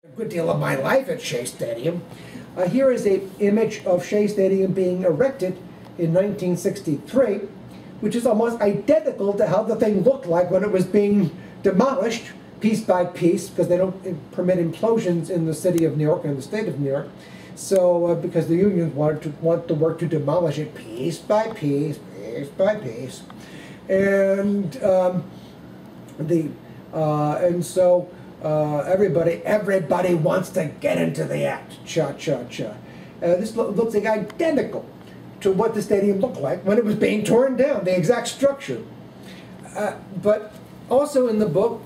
A good deal of my life at Shea Stadium. Here is an image of Shea Stadium being erected in 1963, which is almost identical to how the thing looked like when it was being demolished piece by piece, because they don't permit implosions in the city of New York and the state of New York. So because the unions want the work to demolish it piece by piece, piece by piece, and so everybody wants to get into the act. Cha-cha-cha. This looks like identical to what the stadium looked like when it was being torn down, the exact structure. But also in the book,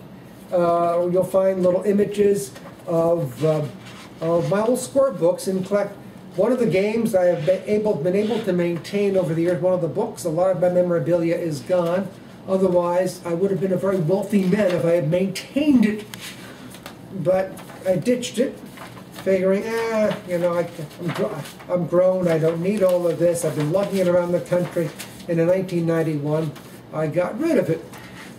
you'll find little images of my old scorebooks. In fact, one of the games I have been able to maintain over the years, one of the books, a lot of my memorabilia is gone. Otherwise, I would have been a very wealthy man if I had maintained it. But I ditched it, figuring, I'm grown, I don't need all of this. I've been lugging it around the country. And in 1991, I got rid of it.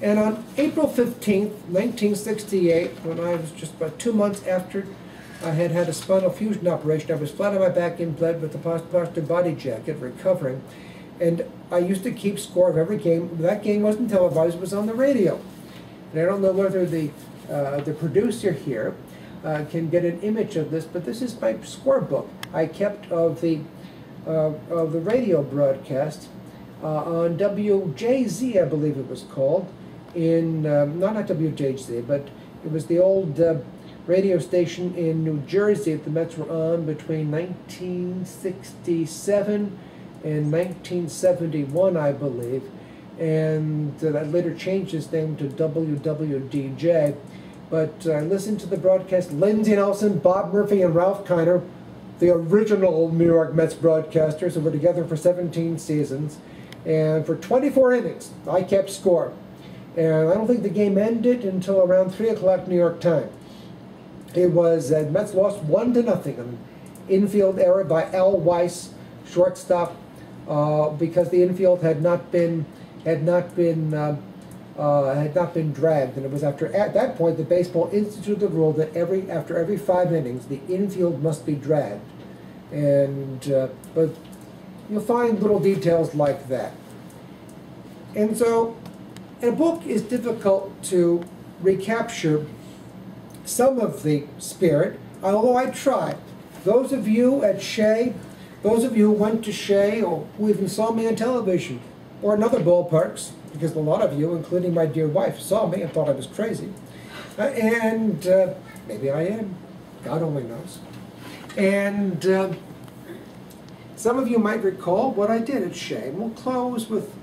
And on April 15th, 1968, when I was just about 2 months after I had had a spinal fusion operation, I was flat on my back in bed with a posture body jacket, recovering. And I used to keep score of every game. That game wasn't televised, it was on the radio. And I don't know whether the producer here can get an image of this, but this is my scorebook I kept of the radio broadcast on WJZ, I believe it was called, in not WJZ, but it was the old radio station in New Jersey that the Mets were on between 1967 and 1971, I believe, and that later changed its name to WWDJ. But I listened to the broadcast. Lindsey Nelson, Bob Murphy, and Ralph Kiner, the original New York Mets broadcasters, who were together for 17 seasons. And for 24 innings, I kept score. And I don't think the game ended until around 3 o'clock New York time. It was, Mets lost 1-0, an infield error by Al Weiss, shortstop, because the infield had not been dragged, and it was at that point the baseball instituted the rule that after every 5 innings the infield must be dragged, and but you'll find little details like that. And so, a book is difficult to recapture some of the spirit, although I tried. Those of you at Shea, those of you who went to Shea, or who even saw me on television, or in other ballparks, because a lot of you, including my dear wife, saw me and thought I was crazy. And maybe I am. God only knows. And some of you might recall what I did at Shea. And we'll close with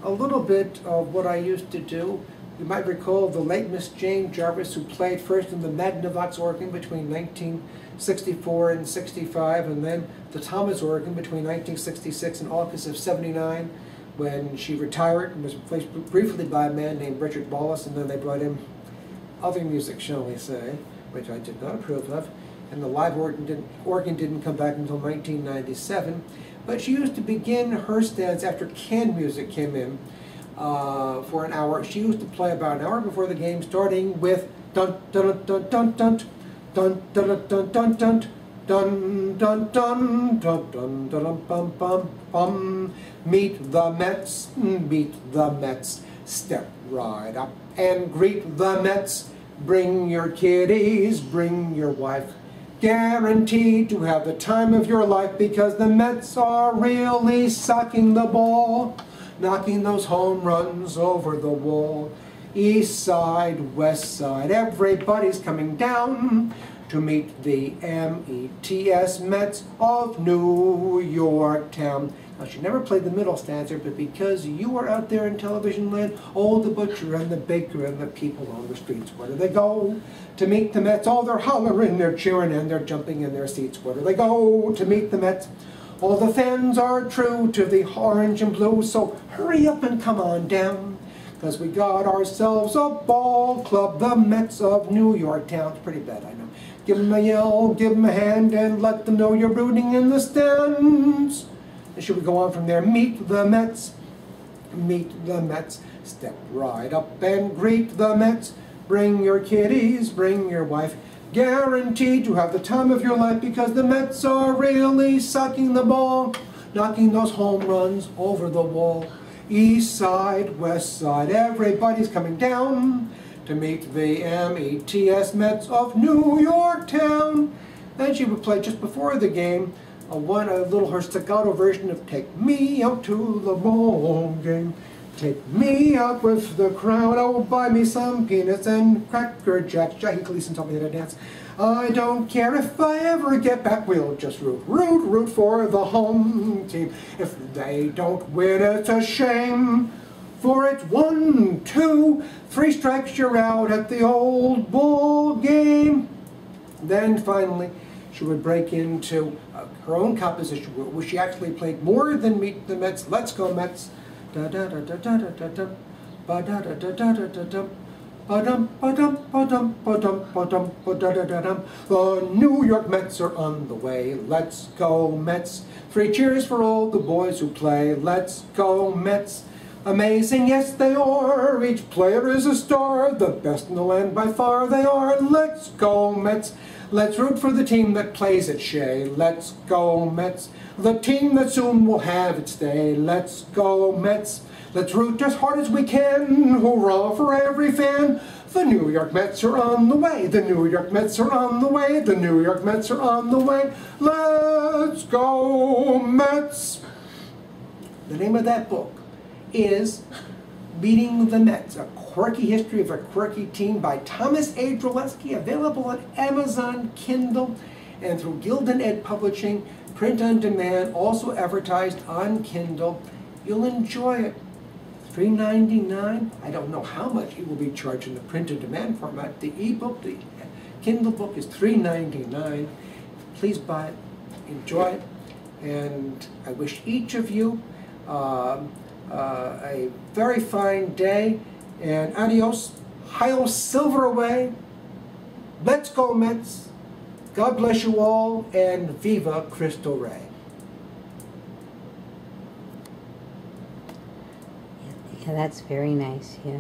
a little bit of what I used to do. You might recall the late Miss Jane Jarvis, who played first in the Magnavox organ between 1964 and 65, and then the Thomas organ between 1966 and August of 79, when she retired and was replaced briefly by a man named Richard Wallace, and then they brought in other music, shall we say, which I did not approve of, and the live organ didn't come back until 1997. But she used to begin her stands after canned music came in for an hour. She used to play about an hour before the game, starting with dun dun dun dun dun dun dun dun dun dun dun dun dun dun dun dun bum bum bum. Meet the Mets, step right up and greet the Mets. Bring your kiddies, bring your wife. Guaranteed to have the time of your life, because the Mets are really sucking the ball, knocking those home runs over the wall. East side, west side, everybody's coming down to meet the M-E-T-S Mets of New York Town. Now, she never played the middle stanza, but because you are out there in television land, oh, the butcher and the baker and the people on the streets, where do they go to meet the Mets? Oh, they're hollering, they're cheering, and they're jumping in their seats. Where do they go to meet the Mets? All the fans are true to the orange and blue, so hurry up and come on down, because we got ourselves a ball club, the Mets of New York Town. It's pretty bad, I know. Give them a yell, give them a hand, and let them know you're rooting in the stands. And should we go on from there? Meet the Mets, step right up and greet the Mets. Bring your kiddies, bring your wife. Guaranteed to have the time of your life because the Mets are really sucking the ball, knocking those home runs over the wall. East side, west side, everybody's coming down to meet the METS Mets of New York Town. Then she would play just before the game a little her staccato version of Take Me Out to the Ball Game. Take me out with the crowd, oh, buy me some peanuts and Cracker Jacks. Jackie Gleason taught me how to dance. I don't care if I ever get back, we'll just root for the home team. If they don't win, it's a shame. For it's 1, 2, 3 strikes, you're out at the old ball game. Then finally, she would break into her own composition, where she actually played more than Meet the Mets. Let's Go Mets. Da da da da da da da ba da da da da da da ba-dum ba-dum ba-dum ba-dum ba-dum ba-da-da-da-dum. The New York Mets are on the way. Let's go Mets. 3 cheers for all the boys who play. Let's go Mets. Amazing, yes they are. Each player is a star. The best in the land by far they are. Let's go Mets. Let's root for the team that plays at Shea. Let's go Mets. The team that soon will have its day. Let's go Mets. Let's root as hard as we can. Hurrah for every fan. The New York Mets are on the way. The New York Mets are on the way. The New York Mets are on the way. Let's go Mets. The name of that book is Beating the Mets, a quirky history of a quirky team by Thomas A. Droleskey, available on Amazon Kindle and through Gildan Ed Publishing, print on demand, also advertised on Kindle. You'll enjoy it. $3.99. I don't know how much it will be charged in the print on demand format. The ebook, the Kindle book is $3.99. Please buy it, enjoy it, and I wish each of you a very fine day, and adios, Hi-Yo Silver away, let's go Mets, God bless you all, and Viva Cristo Rey. Yeah, that's very nice, yeah.